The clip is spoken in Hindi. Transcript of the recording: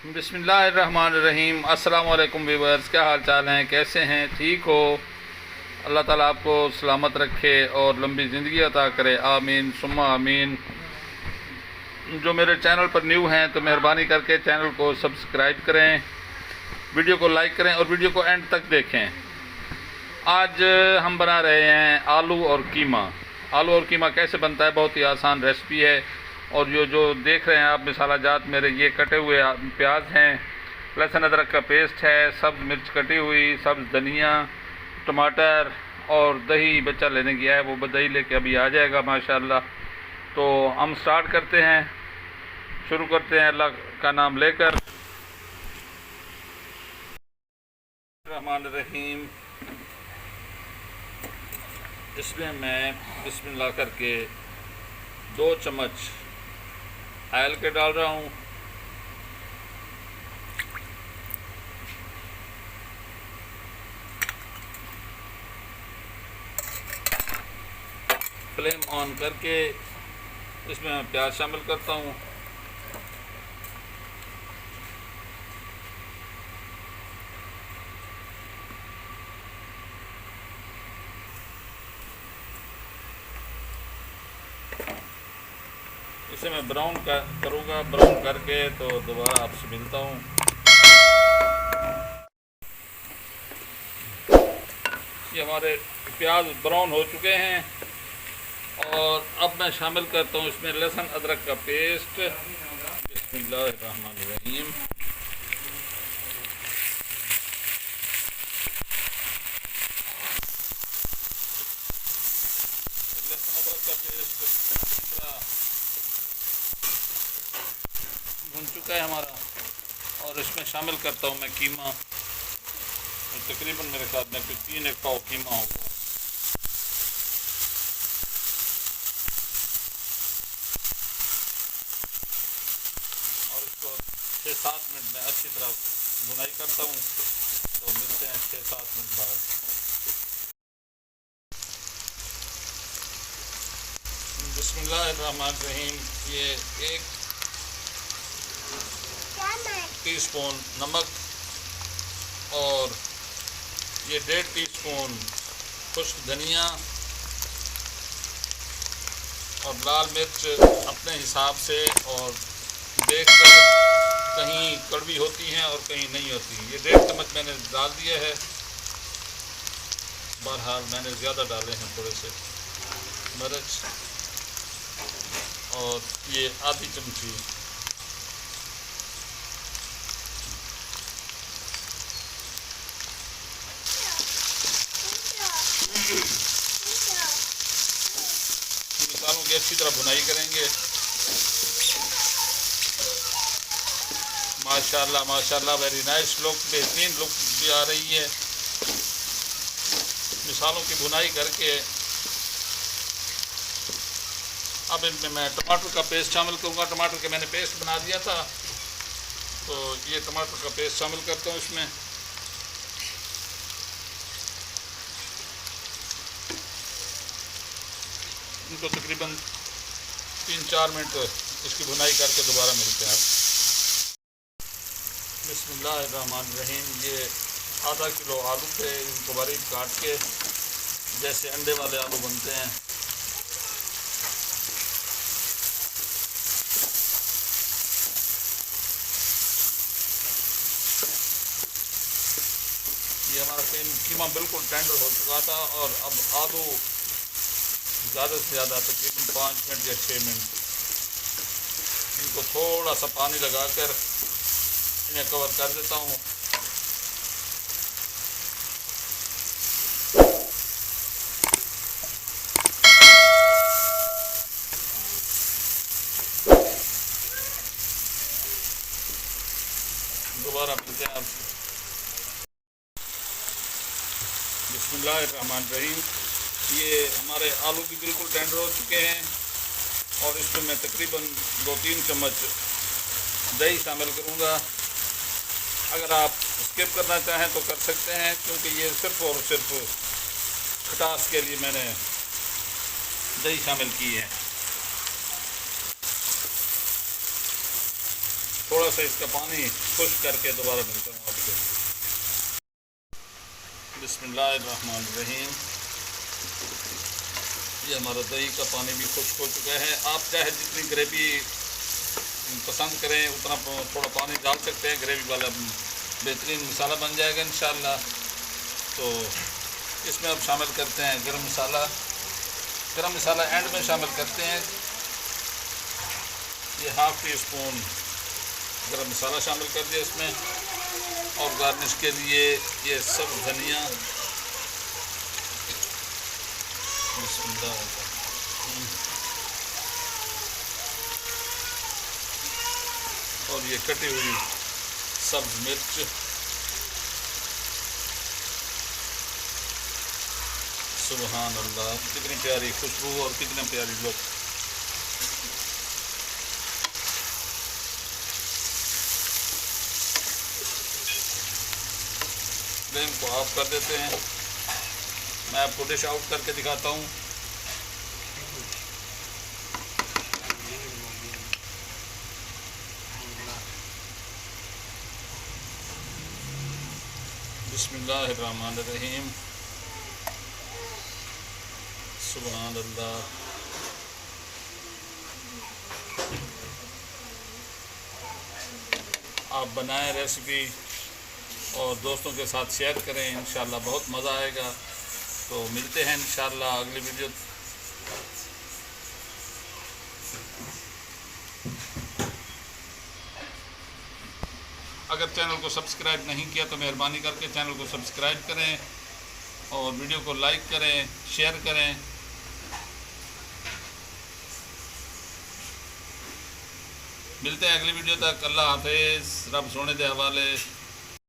बिस्मिल्लाहिर्रहमानिर्रहीम। अस्सलाम वालेकुम व्यूअर्स, क्या हाल चाल हैं, कैसे हैं, ठीक हो? अल्लाह ताला आपको सलामत रखे और लंबी ज़िंदगी अता करे, आमीन सुम्मा आमीन। जो मेरे चैनल पर न्यू हैं तो मेहरबानी करके चैनल को सब्सक्राइब करें, वीडियो को लाइक करें और वीडियो को एंड तक देखें। आज हम बना रहे हैं आलू और कीमा। आलू और कीमा कैसे बनता है, बहुत ही आसान रेसिपी है। और जो देख रहे हैं आप मसाला जात मेरे, ये कटे हुए प्याज हैं, लहसुन अदरक का पेस्ट है, सब्ज़ मिर्च कटी हुई, सब्ज़ धनिया, टमाटर और दही बच्चा लेने गया है, वो दही लेके अभी आ जाएगा माशाल्लाह। तो हम स्टार्ट करते हैं, शुरू करते हैं अल्लाह का नाम लेकर। रहमान रहीम। इसमें मैं बिस्मिल्लाह करके 2 चम्मच ऑयल के डाल रहा हूँ। फ्लेम ऑन करके इसमें मैं प्याज शामिल करता हूँ। इसे मैं ब्राउन करूँगा। ब्राउन करके तो दोबारा आपसे मिलता हूँ। ये हमारे प्याज ब्राउन हो चुके हैं और अब मैं शामिल करता हूँ इसमें लहसुन अदरक का पेस्ट। बिस्मिल्लाहिर्रहमानिर्रहीम। लहसुन अदरक का पेस्ट भुन चुका है हमारा और इसमें शामिल करता हूँ मैं कीमा। तकरीबन मेरे साथ में 3 पाव कीमा होगा। और इसको 6-7 मिनट में अच्छी तरह भुनाई करता हूँ। तो मिलते हैं 6-7 मिनट बाद। बिस्मिल्लाहिर्रहमानिर्रहीम। ये 1 टीस्पून नमक और ये 1.5 टीस्पून खुश्क धनिया और लाल मिर्च अपने हिसाब से, और देखकर कहीं कड़वी होती हैं और कहीं नहीं होती। ये 1.5 चम्मच मैंने डाल दिया है। बहरहाल मैंने ज़्यादा डाले हैं थोड़े से मिर्च। और ये आधी चमची मसालों की अच्छी तरह भुनाई करेंगे। माशाल्लाह माशाल्लाह, वेरी नाइस लुक, बेहतरीन लुक भी आ रही है। मसालों की भुनाई करके अब इनमें मैं टमाटर का पेस्ट शामिल करूँगा। टमाटर के मैंने पेस्ट बना दिया था, तो ये टमाटर का पेस्ट शामिल करता हूँ इसमें। इनको तकरीबन 3-4 मिनट इसकी भुनाई करके दोबारा मिलते हैं। बिस्मिल्लाहिर्रहमानिर्रहीम। ये आधा किलो आलू थे, इनको बारीक काट के जैसे अंडे वाले आलू बनते हैं। ये हमारा कीमा बिल्कुल टेंडर हो चुका था और अब आलू ज़्यादा से ज़्यादा तकरीबन 5 मिनट या 6 मिनट इनको थोड़ा सा पानी लगाकर इन्हें कवर कर देता हूँ। दोबारा मिलते हैं आपसे। बिस्मिल्लाहिर्रहमानिर्रहीम। ये हमारे आलू भी बिल्कुल टेंडर हो चुके हैं और इसमें मैं तकरीबन 2-3 चम्मच दही शामिल करूँगा। अगर आप स्किप करना चाहें तो कर सकते हैं, क्योंकि ये सिर्फ़ और सिर्फ खटास के लिए मैंने दही शामिल की है। थोड़ा सा इसका पानी खुश्क करके दोबारा मिलता हूँ आपसे। बिस्मिल्लाहिर्रहमानिर्रहीम। ये हमारा दही का पानी भी खुश्क हो चुका है। आप चाहे जितनी ग्रेवी पसंद करें उतना थोड़ा पानी डाल सकते हैं, ग्रेवी वाला बेहतरीन मसाला बन जाएगा इंशाअल्लाह। तो इसमें अब शामिल करते हैं गरम मसाला। गरम मसाला एंड में शामिल करते हैं। ये हाफ़ टी स्पून गरम मसाला शामिल कर दिया इसमें, और गार्निश के लिए ये सब धनिया। और ये कटी हुई सब्ज़ मिर्च। सुभान अल्लाह, कितनी प्यारी खुशबू और कितने प्यारी लुक। फ्लेम को ऑफ कर देते हैं। मैं आपको डिश आउट करके दिखाता हूँ। बिस्मिल्लाहिर्रहमानिर्रहीम। सुभान अल्लाह। आप बनाएं रेसिपी और दोस्तों के साथ शेयर करें, इंशाल्लाह बहुत मज़ा आएगा। तो मिलते हैं इंशाल्लाह अगली वीडियो। अगर चैनल को सब्सक्राइब नहीं किया तो मेहरबानी करके चैनल को सब्सक्राइब करें और वीडियो को लाइक करें, शेयर करें। मिलते हैं अगली वीडियो तक। अल्लाह हाफिज़। रब सोने दे हवाले।